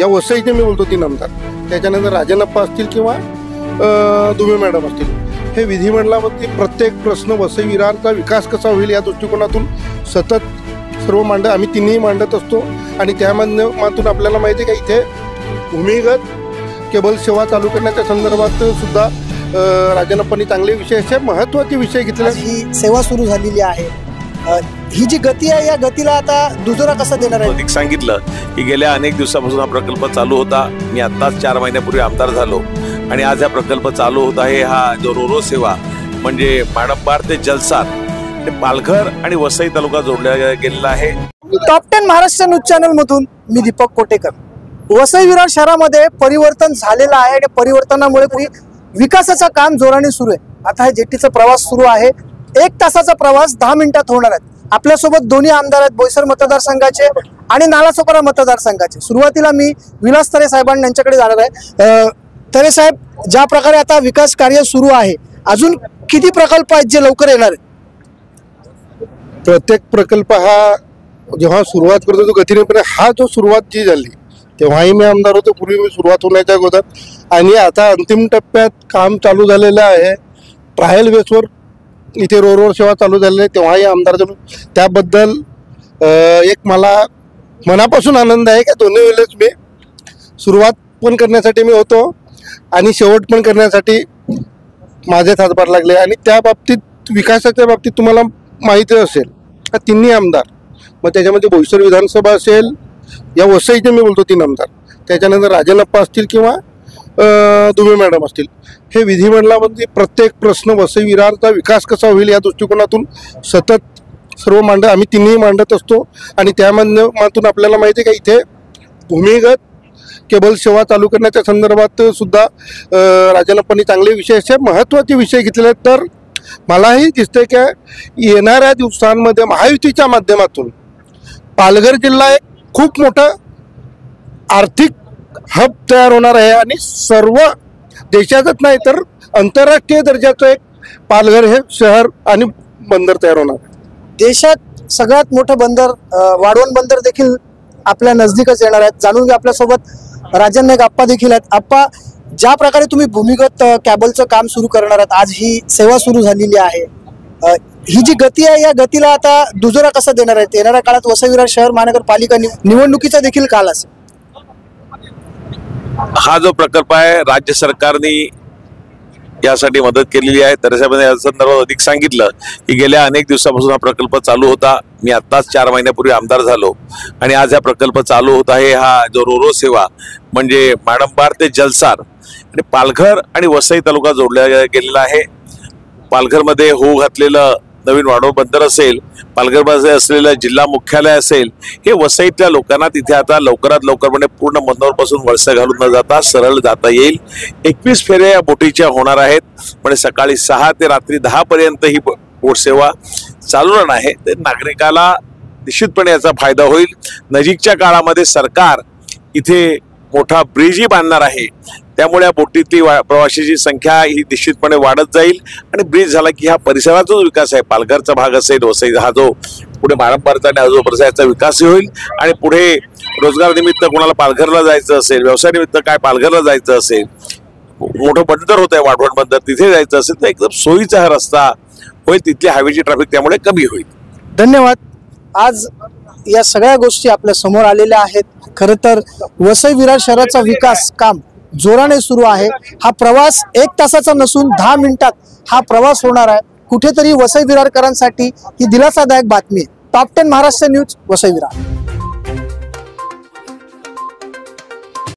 वसईचे मी बोलतो 3 आमदार, त्याच्यानंतर राजनप्पा असतील किंवा दुबे मॅडम असतील, हे विधिमंडळामध्ये प्रत्येक प्रश्न वसई विरारचा विकास कसा होईल या दृष्टिकोनातून सतत सर्व आम्ही तिन्ही मांडत असतो। आणि त्या माध्यमातून आपल्याला माहिती आहे का इथे भूमिगत केबल सेवा चालू करण्याच्या संदर्भात सुद्धा राजनप्पांनी चांगले विषय, असे महत्त्वाचे विषय घेतले। ही सेवा सुरू झालेली आहे, ही जी गती आहे या गतीला आता दुजोरा कसा देणार आहे? सांगितलं की गेल्या अनेक दिवसापासून हा प्रकल्प चालू होता। मी आत्ताच 4 महिन्यापूर्वी आमदार झालो आणि आज हा प्रकल्प चालू होत आहे। हा जो रोरो सेवा म्हणजे माडंबार ते जलसार ते पालघर आणि वसई तालुका जोडला गेलेला आहे। टॉप 10 महाराष्ट्र न्यूज चॅनल मधून मी दीपक कोटेकर। वसई विरार शहरामध्ये परिवर्तन झालेलं आहे आणि परिवर्तनामुळे विकासाचं काम जोराने सुरू आहे। आता हे जेटीचा प्रवास सुरू आहे, 1 तासाचा प्रवास 10 मिनिटात होणार आहे। आपल्यासोबत दोन्ही आमदार आहेत, बोईसर मतदारसंघाचे आणि नालासोपारा मतदारसंघाचे। सुरुवातीला मी विलास तरे साहेबांना यांच्याकडे जाणार आहे। तरे साहेब, ज्या प्रकारे आता विकास कार्य सुरू आहे, अजून किती प्रकल्प आहेत जे लवकर येणार आहेत? प्रत्येक प्रकल्प हा जेव्हा सुरुवात करतो तो गतीने, पण हा जो सुरुवात जी झाली तेव्हाही मी आमदार होतो, पूर्वी मी सुरुवात होण्याच्या अगोदर, आणि आता अंतिम टप्प्यात काम चालू झालेलं आहे। ट्रायल बेसवर इथे रोड सेवा चालू झालेली आहे, तेव्हाही आमदार झालो। त्याबद्दल एक मला मनापासून आनंद आहे की दोन्ही वेळेस मी सुरुवात पण करण्यासाठी मी होतो आणि शेवट पण करण्यासाठी माझेच हातभार लागले। आणि त्या बाबतीत विकासाच्या बाबतीत तुम्हाला माहिती असेल का तिन्ही आमदार, मग त्याच्यामध्ये बोईसर विधानसभा असेल, या वसईचे मी बोलतो 3 आमदार, त्याच्यानंतर राजनप्पा असतील किंवा दुबे मॅडम असतील, हे विधिमंडळामध्ये प्रत्येक प्रश्न वसई विरारचा विकास कसा होईल या दृष्टिकोनातून सतत सर्व आम्ही तिन्ही मांडत असतो। आणि त्या माध्यमातून आपल्याला माहिती आहे का इथे भूमिगत केबल सेवा चालू करण्याच्या संदर्भात सुद्धा राजनप्पांनी चांगले विषय, असे महत्त्वाचे विषय घेतले। तर मलाही दिसते की येणाऱ्या दिवसांमध्ये महायुतीच्या माध्यमातून पालघर जिल्हा एक खूप मोठं आर्थिक हब तयार होणार आहे आणि सर्व देशातच नाही तर आंतरराष्ट्रीय दर्जाचं एक पालघर हे शहर आणि बंदर तयार होणार आहे। देशात सगळ्यात मोठं बंदर वाढवण बंदर देखील आपल्या नजदीकच येणार आहेत। जाणून घ्या, आपल्यासोबत राजन नाईक आप्पा देखील आहेत। आप्पा, ज्या प्रकारे तुम्ही भूमिगत कॅबलचं काम सुरू करणार आहात, आज ही सेवा सुरू झालेली आहे, ही जी गती आहे या गतीला आता दुजोरा कसा देणार आहे? येणाऱ्या काळात वसई विरार शहर महानगरपालिका निवडणुकीचा देखील काल असेल। हा जो प्रकल्प आहे राज्य सरकारने यासाठी मदत केलेली आहे। तर या संदर्भात अधिक सांगितलं की गेल्या अनेक दिवसापासून हा प्रकल्प चालू होता। मी आत्ताच 4 महिन्यापूर्वी आमदार झालो आणि आज हा प्रकल्प चालू होत आहे। हा जो रोरो सेवा म्हणजे माडंबार ते जलसार आणि पालघर आणि वसई तालुका जोडला गेलेला आहे। पालघरमध्ये होऊ घातलेलं नवीन वाढवण बंदर असेल, पालघरमध्ये असलेलं जिल्हा मुख्यालय असेल, हे वसईतल्या लोकांना तिथे आता लवकरात लवकर म्हणजे पूर्ण मनोरपासून वळसा घालून न जाता सरळ जाता येईल। 21 फेऱ्या या बोटीच्या होणार आहेत, म्हणजे सकाळी 6 ते रात्री 10 पर्यंत ही बोट सेवा चालू राहणार आहे। ते नागरिकाला निश्चितपणे याचा फायदा होईल। नजीकच्या काळामध्ये सरकार इथे मोठा ब्रिजही बांधणार आहे, त्यामुळे या बोटीतली प्रवाशांची संख्या ही निश्चितपणे वाढत जाईल आणि ब्रिज झाला की हा परिसराचा जो विकास आहे, पालघरचा भाग असेल, वसई हा जो पुढे माडंबारचा आणि जो परिसर याचा विकासही होईल। आणि पुढे रोजगार निमित्त कोणाला पालघरला जायचं असेल, व्यवसाय निमित्त काय पालघरला जायचं असेल, मोठं बंदर होत आहे वाढवण बंदर, तिथे जायचं असेल तर एकदम सोयीचा हा रस्ता होईल, तिथली हायवेची ट्रॅफिक त्यामुळे कमी होईल। धन्यवाद। आज या सगळ्या गोष्टी आपल्या समोर आलेल्या आहेत। खरं तर वसई विरार शहराचा विकास काम जोराने सुरू आहे। हा प्रवास 1 तासाचा नसून 10 मिनिटात हा प्रवास होणार आहे। कुठेतरी वसई विरारकरांसाठी ही दिलासादायक बातमी आहे। Top 10 Maharashtra news, Vasai Virar.